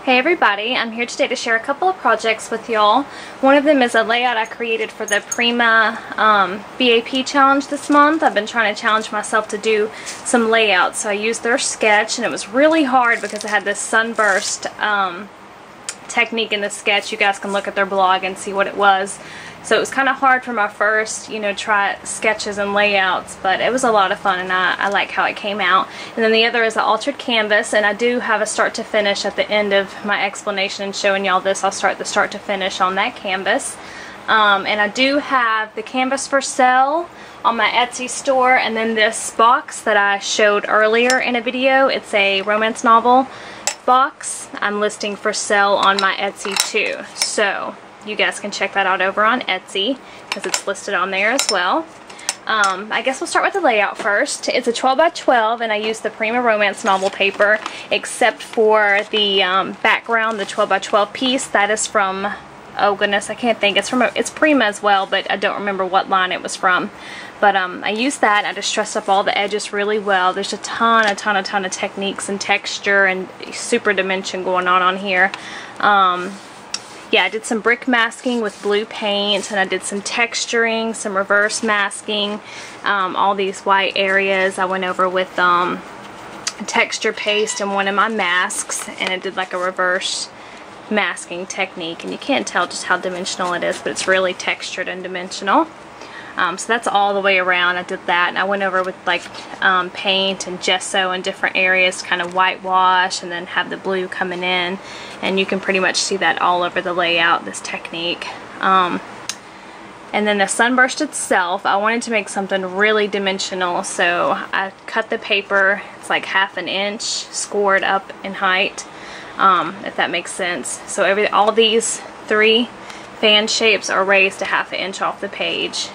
Hey everybody, I'm here today to share a couple of projects with y'all. One of them is a layout I created for the Prima BAP challenge this month. I've been trying to challenge myself to do some layouts, so I used their sketch, and it was really hard because I had this sunburst technique in the sketch. You guys can look at their blog and see what it was. So it was kind of hard for my first, try sketches and layouts, but it was a lot of fun, and I like how it came out. And then the other is an altered canvas, and I do have a start to finish at the end of my explanation and showing y'all this. I'll start the start to finish on that canvas. And I do have the canvas for sale on my Etsy store, and then this box that I showed earlier in a video. It's a romance novel box I'm listing for sale on my Etsy too. So you guys can check that out over on Etsy because it's listed on there as well. I guess we'll start with the layout first. It's a 12 by 12, and I used the Prima romance novel paper, except for the background, the 12 by 12 piece. That is from, oh goodness, I can't think. It's Prima as well, but I don't remember what line it was from. But I used that. I just dressed up all the edges really well. There's a ton of techniques and texture and super dimension going on here. Yeah, I did some brick masking with blue paint, and I did some texturing, some reverse masking, all these white areas I went over with texture paste in one of my masks, and it did like a reverse masking technique, and you can't tell just how dimensional it is, but it's really textured and dimensional. So that's all the way around. I did that, and I went over with like paint and gesso in different areas, kind of whitewash, and then have the blue coming in, and you can pretty much see that all over the layout, this technique. And then the sunburst itself, I wanted to make something really dimensional, so I cut the paper. It's like 1/2 inch scored up in height, if that makes sense. So all these 3 fan shapes are raised a 1/2 inch off the page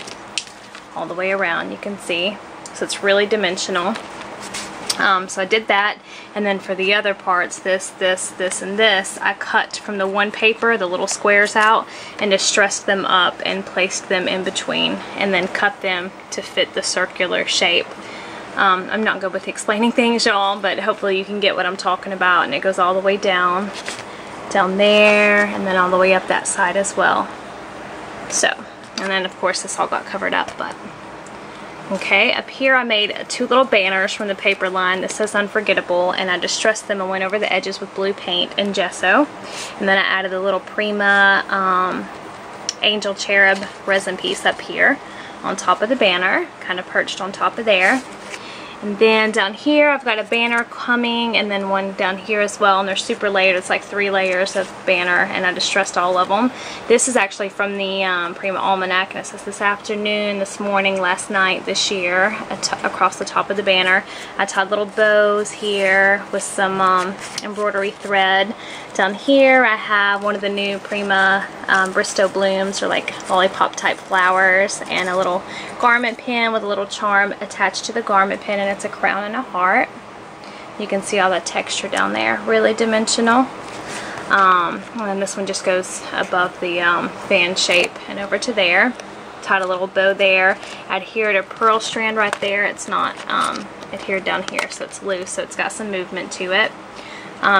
all the way around, you can see. So it's really dimensional. So I did that, and then for the other parts, this, and this, I cut from the one paper the little squares out and just stressed them up and placed them in between, and then cut them to fit the circular shape. I'm not good with explaining things, y'all, but hopefully you can get what I'm talking about. And it goes all the way down there, and then all the way up that side as well. So, and then of course this all got covered up, but okay. Up here I made 2 little banners from the paper line that says Unforgettable, and I distressed them and went over the edges with blue paint and gesso, and then I added a little Prima angel cherub resin piece up here on top of the banner, kind of perched on top of there. And then down here I've got a banner coming, and then one down here as well, and they're super layered. It's like 3 layers of banner, and I distressed all of them. This is actually from the Prima Almanac, and it says this afternoon, this morning, last night, this year, across the top of the banner. I tied little bows here with some embroidery thread. Down here I have one of the new Prima Bristow blooms, or like lollipop type flowers, and a little garment pin with a little charm attached to the garment pin, and it's a crown and a heart. You can see all that texture down there, really dimensional. And then this one just goes above the fan shape and over to there. Tied a little bow there. Adhered a pearl strand right there. It's not adhered down here, so it's loose, so it's got some movement to it.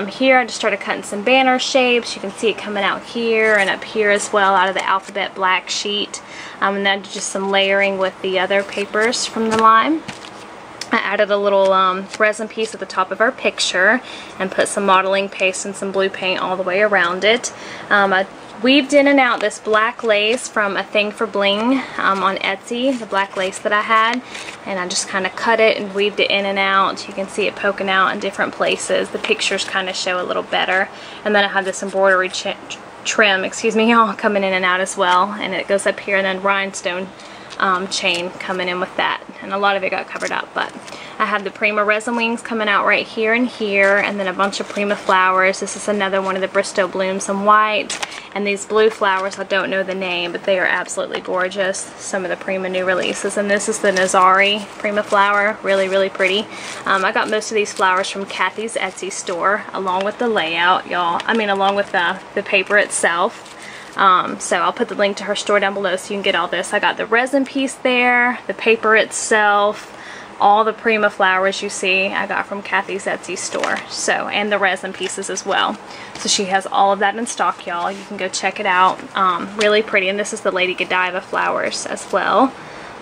Here I just started cutting some banner shapes. You can see it coming out here and up here as well out of the alphabet black sheet. And then just some layering with the other papers from the line. I added a little resin piece at the top of our picture and put some modeling paste and some blue paint all the way around it. I weaved in and out this black lace from A Thing for Bling on Etsy, the black lace that I had, and I just kind of cut it and weaved it in and out. You can see it poking out in different places. The pictures kind of show a little better. And then I have this embroidery trim, excuse me, all coming in and out as well, and it goes up here, and then rhinestone chain coming in with that, and a lot of it got covered up. But I have the Prima resin wings coming out right here and here, and then a bunch of Prima flowers. This is another one of the Bristow blooms in white, and these blue flowers, I don't know the name, but they are absolutely gorgeous. Some of the Prima new releases, and this is the Nazari Prima flower, really pretty. I got most of these flowers from Cathie's Etsy store, along with the layout, y'all. I mean, along with the paper itself. So I'll put the link to her store down below so you can get all this. I got the resin piece there, the paper itself, All the Prima flowers you see I got from Cathie's Etsy store. So, and the resin pieces as well. So she has all of that in stock, y'all. You can go check it out. Really pretty. And this is the Lady Godiva flowers as well.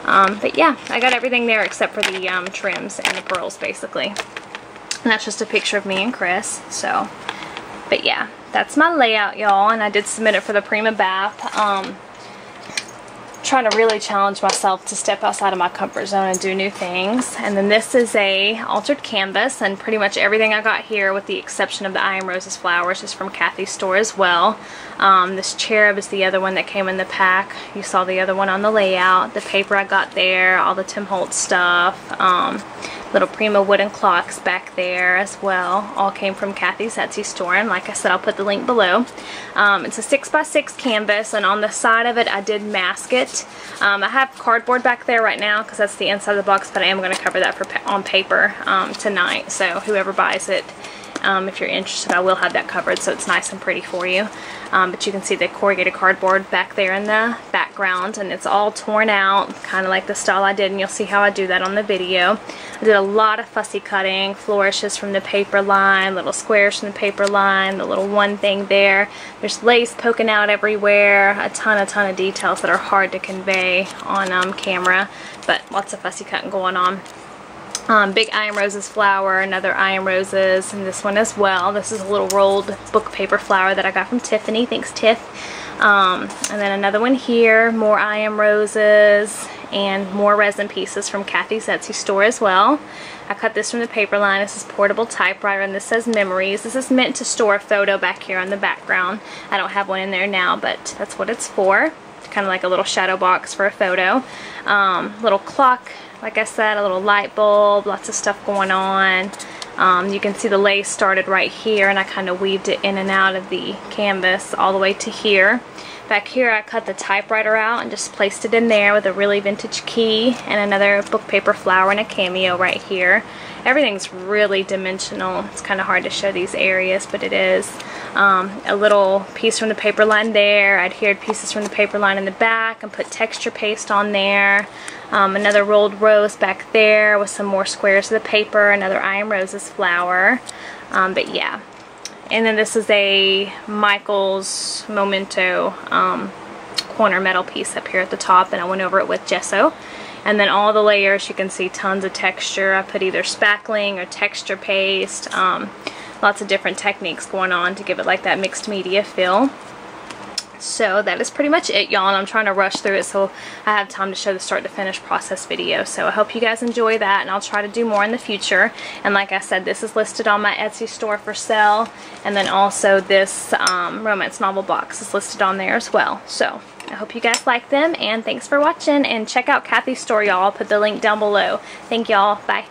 But yeah, I got everything there except for the trims and the pearls, basically. And that's just a picture of me and Chris. So, but yeah, that's my layout, y'all. And I did submit it for the Prima bath. Trying to really challenge myself to step outside of my comfort zone and do new things. And then this is a altered canvas, and pretty much everything I got here with the exception of the I Am Roses flowers is from Cathie's store as well. This cherub is the other one that came in the pack. You saw the other one on the layout. The paper I got there, all the Tim Holtz stuff, little Prima wooden clocks back there as well. All came from Cathie's Etsy store, and like I said, I'll put the link below. It's a 6x6 canvas, and on the side of it I did mask it. I have cardboard back there right now because that's the inside of the box, but I am going to cover that on paper tonight. So whoever buys it, if you're interested, I will have that covered so it's nice and pretty for you. But you can see the corrugated cardboard back there in the background, and it's all torn out, kind of like the style I did, and you'll see how I do that on the video. I did a lot of fussy cutting, flourishes from the paper line, little squares from the paper line, the little one thing there. There's lace poking out everywhere, a ton of details that are hard to convey on camera, but lots of fussy cutting going on. Big I Am Roses flower, another I Am Roses, and this one as well. This is a little rolled book paper flower that I got from Tiffany. Thanks, Tiff. And then another one here, more I Am Roses, and more resin pieces from Cathie's Etsy store as well. I cut this from the paper line. This is portable typewriter, and this says Memories. This is meant to store a photo back here on the background. I don't have one in there now, but that's what it's for. Kind of like a little shadow box for a photo. Little clock, like I said, a little light bulb, lots of stuff going on. You can see the lace started right here, and I kind of weaved it in and out of the canvas all the way to here. Back here I cut the typewriter out and just placed it in there with a really vintage key and another book paper flower and a cameo right here. Everything's really dimensional. It's kind of hard to show these areas, but it is. A little piece from the paper line there. I adhered pieces from the paper line in the back and put texture paste on there. Another rolled rose back there with some more squares of the paper. Another I Am Roses flower. But yeah. And then this is a Michael's Memento corner metal piece up here at the top, and I went over it with gesso. And then all the layers, you can see tons of texture. I put either spackling or texture paste. Lots of different techniques going on to give it like that mixed media feel. So that is pretty much it, y'all, and I'm trying to rush through it so I have time to show the start to finish process video. So I hope you guys enjoy that, and I'll try to do more in the future. And like I said, this is listed on my Etsy store for sale, and then also this romance novel box is listed on there as well. So I hope you guys like them, and thanks for watching, and check out Cathie's store, y'all. I'll put the link down below. Thank y'all. Bye.